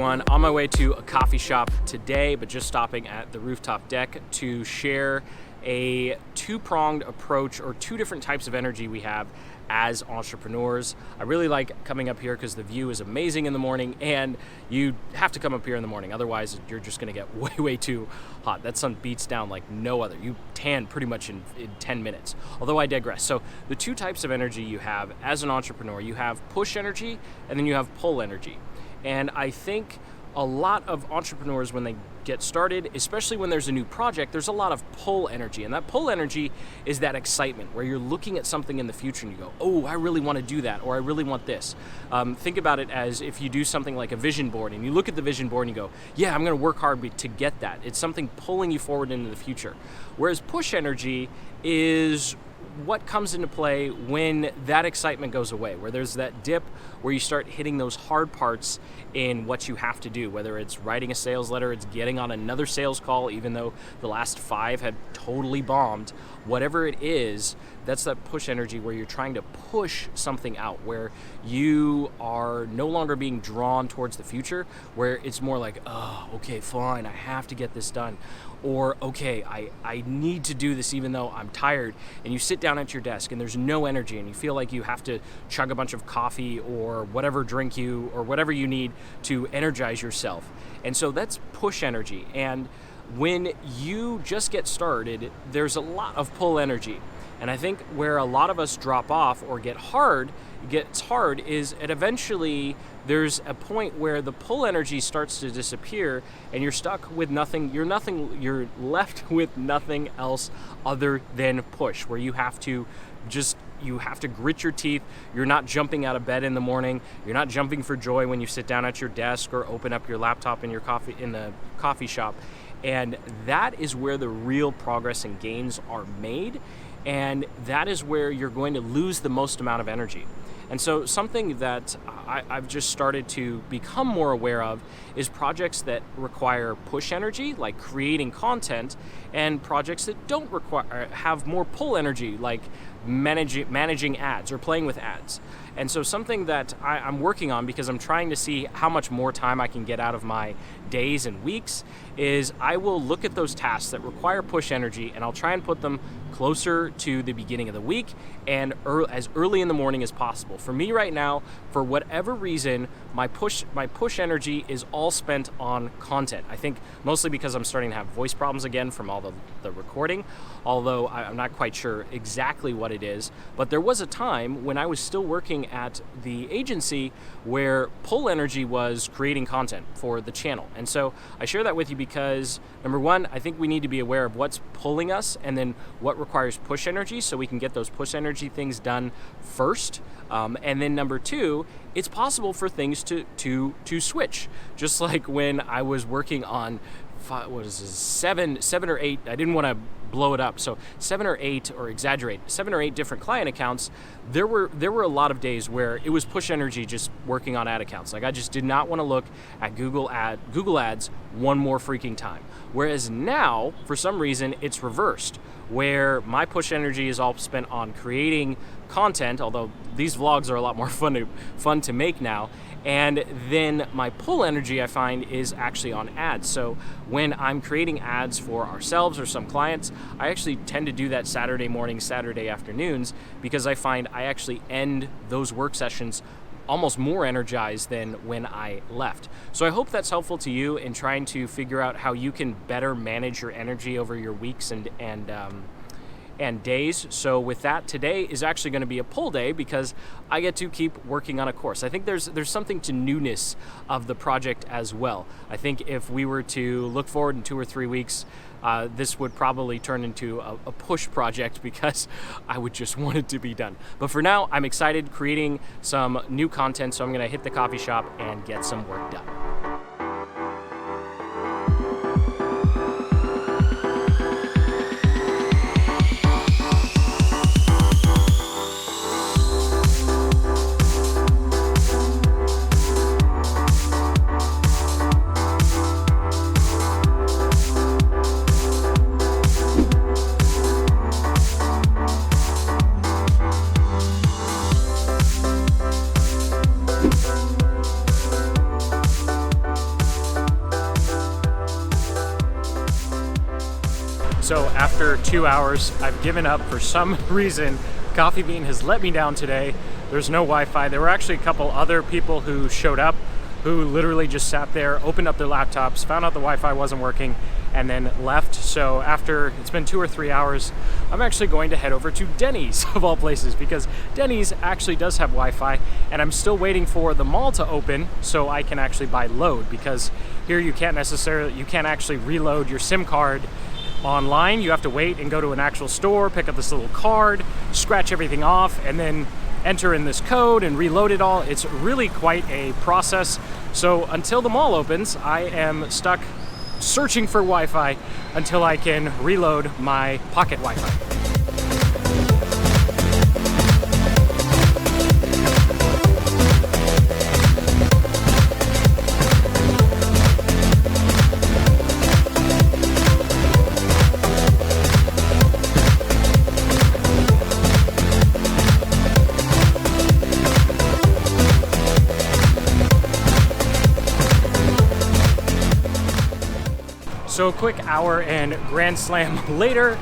everyone. On my way to a coffee shop today, but just stopping at the rooftop deck to share a two-pronged approach or two different types of energy we have as entrepreneurs. I really like coming up here because the view is amazing in the morning, and you have to come up here in the morning. Otherwise, you're just going to get way too hot. That sun beats down like no other. You tan pretty much in 10 minutes. Although I digress. So the two types of energy you have as an entrepreneur, you have push energy and then you have pull energy. And I think a lot of entrepreneurs, when they get started, especially when there's a new project, there's a lot of pull energy. And that pull energy is that excitement where you're looking at something in the future and you go, oh, I really want to do that, or I really want this. Think about it as if you do something like a vision board and you look at the vision board and you go, yeah, I'm going to work hard to get that. It's something pulling you forward into the future. Whereas push energy is what comes into play when that excitement goes away, where there's that dip where you start hitting those hard parts in what you have to do, whether it's writing a sales letter, it's getting on another sales call, even though the last 5 had totally bombed. Whatever it is, that's that push energy where you're trying to push something out, where you are no longer being drawn towards the future, where it's more like, oh, okay, fine, I have to get this done. Or, okay, I need to do this even though I'm tired. And you sit down at your desk and there's no energy and you feel like you have to chug a bunch of coffee or whatever drink you or whatever you need to energize yourself. And so that's push energy. And when you just get started, there's a lot of pull energy. And I think where a lot of us drop off or gets hard is that eventually there's a point where the pull energy starts to disappear and you're stuck with nothing. You're left with nothing else other than push, where you have to grit your teeth. You're not jumping out of bed in the morning. You're not jumping for joy when you sit down at your desk or open up your laptop in the coffee shop. And that is where the real progress and gains are made. And that is where you're going to lose the most amount of energy. And so something that I've just started to become more aware of is projects that require push energy, like creating content, and projects that don't have more pull energy, like managing ads or playing with ads. And so something that I'm working on, because I'm trying to see how much more time I can get out of my days and weeks, is I will look at those tasks that require push energy and I'll try and put them closer to the beginning of the week and as early in the morning as possible. For me right now, for whatever reason, my push energy is all spent on content. I think mostly because I'm starting to have voice problems again from all the recording, although I'm not quite sure exactly what it is. But there was a time when I was still working at the agency where pull energy was creating content for the channel. And so I share that with you because, number one, I think we need to be aware of what's pulling us and then what requires push energy so we can get those push energy things done first. And then number two, it's possible for things to switch. Just like when I was working on 7 or 8, I didn't want to blow it up, so 7 or 8 different client accounts. There were a lot of days where it was push energy just working on ad accounts. Like I just did not want to look at Google Ads one more freaking time. Whereas now, for some reason, it's reversed, where my push energy is all spent on creating content, although these vlogs are a lot more fun to make now. And then my pull energy, I find, is actually on ads. So when I'm creating ads for ourselves or some clients, I actually tend to do that Saturday mornings, Saturday afternoons, because I find I actually end those work sessions almost more energized than when I left. So I hope that's helpful to you in trying to figure out how you can better manage your energy over your weeks and days. So with that, today is actually going to be a pull day because I get to keep working on a course. I think there's something to newness of the project as well. I think if we were to look forward in 2 or 3 weeks, this would probably turn into a push project because I would just want it to be done. But for now, I'm excited creating some new content, so I'm going to hit the coffee shop and get some work done. So after 2 hours, I've given up for some reason. Coffee Bean has let me down today. There's no Wi-Fi. There were actually a couple other people who showed up who literally just sat there, opened up their laptops, found out the Wi-Fi wasn't working, and then left. So after it's been 2 or 3 hours, I'm actually going to head over to Denny's of all places, because Denny's actually does have Wi-Fi, and I'm still waiting for the mall to open so I can actually buy load, because here you can't actually reload your SIM card online. You have to wait and go to an actual store, pick up this little card, scratch everything off, and then enter in this code and reload it all. It's really quite a process. So until the mall opens, I am stuck searching for Wi-Fi until I can reload my pocket Wi-Fi. So a quick hour and grand slam later,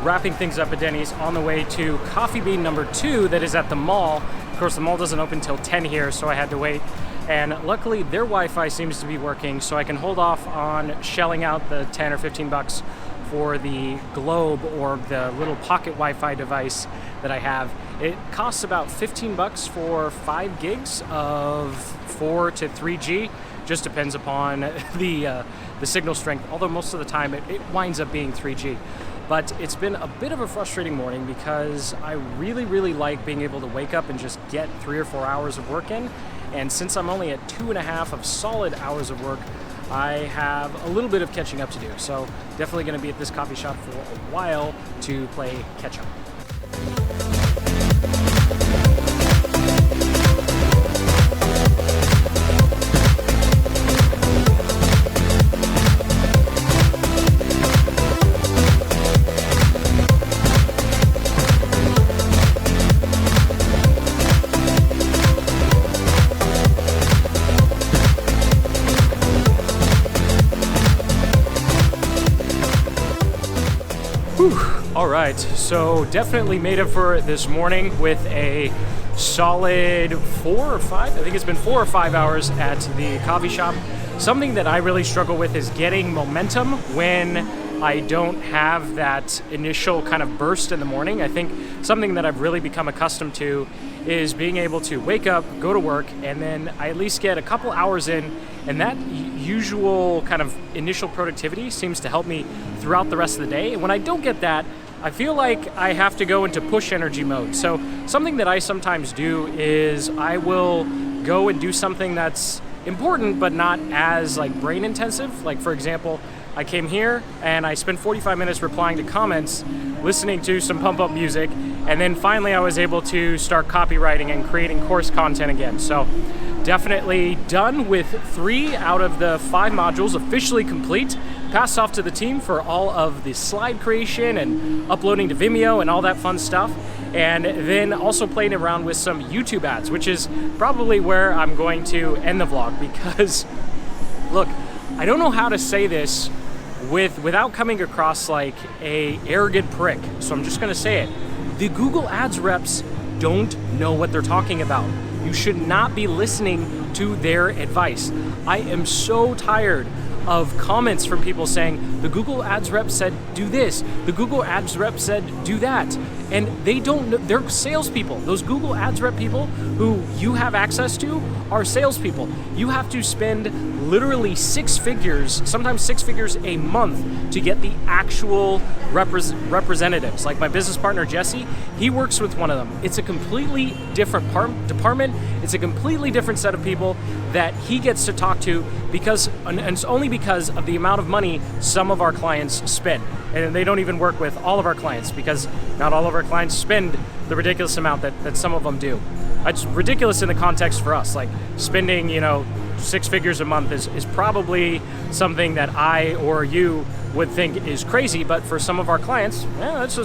wrapping things up at Denny's, on the way to Coffee Bean number 2 that is at the mall. Of course, the mall doesn't open till 10 here, so I had to wait. And luckily, their Wi-Fi seems to be working, so I can hold off on shelling out the 10 or 15 bucks for the Globe, or the little pocket Wi-Fi device that I have. It costs about 15 bucks for 5 gigs of 4 to 3G. Just depends upon the signal strength, although most of the time it winds up being 3G. But it's been a bit of a frustrating morning because I really like being able to wake up and just get 3 or 4 hours of work in. And since I'm only at 2.5 of solid hours of work, I have a little bit of catching up to do. So definitely going to be at this coffee shop for a while to play catch up. All right, so definitely made up for it this morning with a solid 4 or 5, I think it's been 4 or 5 hours at the coffee shop. Something that I really struggle with is getting momentum when I don't have that initial kind of burst in the morning. I think something that I've really become accustomed to is being able to wake up, go to work, and then I at least get a couple hours in, and that usual kind of initial productivity seems to help me throughout the rest of the day. And when I don't get that, I feel like I have to go into push energy mode. So something that I sometimes do is I will go and do something that's important but not as like brain intensive. Like, for example, I came here and I spent 45 minutes replying to comments, listening to some pump up music, and then finally I was able to start copywriting and creating course content again. So definitely done with 3 out of the 5 modules, officially complete. Passed off to the team for all of the slide creation and uploading to Vimeo and all that fun stuff. And then also playing around with some YouTube ads, which is probably where I'm going to end the vlog, because look, I don't know how to say this without coming across like a arrogant prick. So I'm just gonna say it. The Google Ads reps don't know what they're talking about. You should not be listening to their advice. I am so tired of comments from people saying, the Google Ads rep said do this, the Google Ads rep said do that. And they don't know, they're salespeople. Those Google Ads rep people who you have access to are salespeople. You have to spend literally 6 figures, sometimes 6 figures a month to get the actual representatives. Like my business partner, Jesse, he works with one of them. It's a completely different department. It's a completely different set of people that he gets to talk to, because, and it's only because of the amount of money some of our clients spend. And they don't even work with all of our clients, because not all of our clients spend the ridiculous amount that some of them do. It's ridiculous in the context for us. Like spending, 6 figures a month is probably something that I or you would think is crazy, but for some of our clients, it's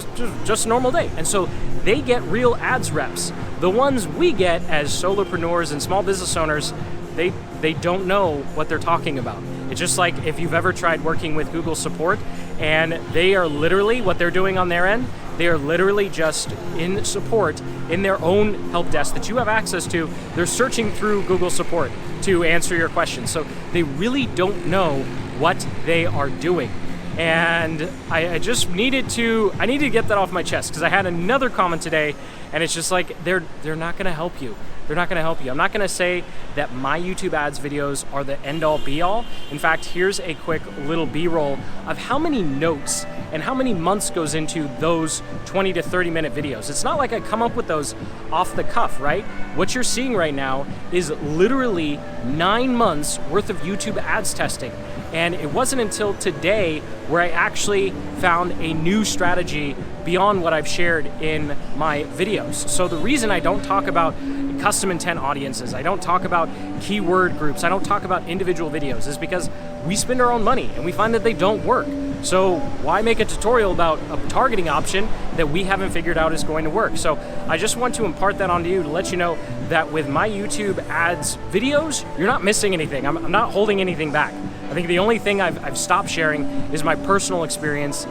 just a normal day. And so they get real ads reps. The ones we get as solopreneurs and small business owners, they don't know what they're talking about. It's just like if you've ever tried working with Google support And they are literally, what they're doing on their end, they are literally just in support in their own help desk that you have access to. They're searching through Google support to answer your questions. So they really don't know what they are doing. And I just needed to get that off my chest, because I had another comment today, and it's just like, they're not gonna help you. They're not gonna help you. I'm not gonna say that my YouTube ads videos are the end all be all. In fact, here's a quick little B-roll of how many notes and how many months goes into those 20 to 30 minute videos. It's not like I come up with those off the cuff, right? What you're seeing right now is literally 9 months worth of YouTube ads testing. And it wasn't until today where I actually found a new strategy beyond what I've shared in my videos. So the reason I don't talk about custom intent audiences, I don't talk about keyword groups, I don't talk about individual videos, is because we spend our own money and we find that they don't work. So why make a tutorial about a targeting option that we haven't figured out is going to work? So I just want to impart that onto you to let you know that with my YouTube ads videos, you're not missing anything. I'm not holding anything back. I think the only thing I've stopped sharing is my personal experience,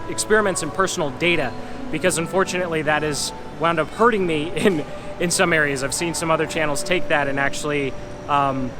experiments and personal data, because unfortunately that has wound up hurting me in some areas. I've seen some other channels take that and actually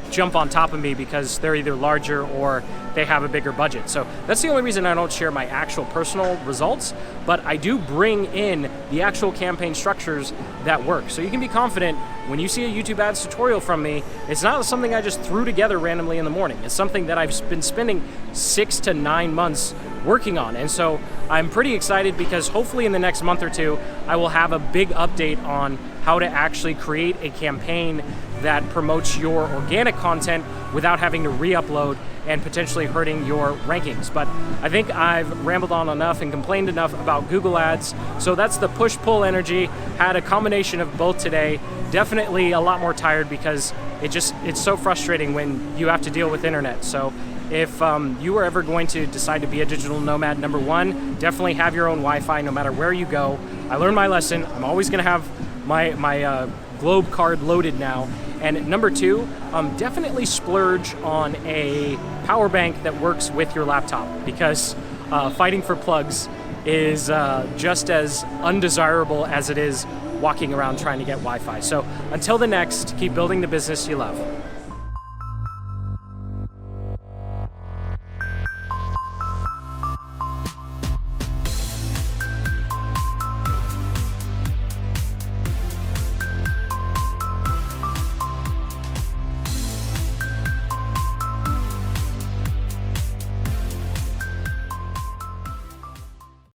jump on top of me because they're either larger or they have a bigger budget. So that's the only reason I don't share my actual personal results, but I do bring in the actual campaign structures that work. So you can be confident when you see a YouTube ads tutorial from me, it's not something I just threw together randomly in the morning. It's something that I've been spending 6 to 9 months working on. And so I'm pretty excited because hopefully in the next month or two, I will have a big update on how to actually create a campaign that promotes your organic content without having to re-upload and potentially hurting your rankings. But I think I've rambled on enough and complained enough about Google Ads. So that's the push-pull energy. Had a combination of both today. Definitely a lot more tired because it's so frustrating when you have to deal with internet. So if you are ever going to decide to be a digital nomad, number one, definitely have your own Wi-Fi no matter where you go. I learned my lesson. I'm always gonna have my Globe card loaded now. And number two, definitely splurge on a power bank that works with your laptop, because fighting for plugs is just as undesirable as it is walking around trying to get Wi-Fi. So until the next, keep building the business you love.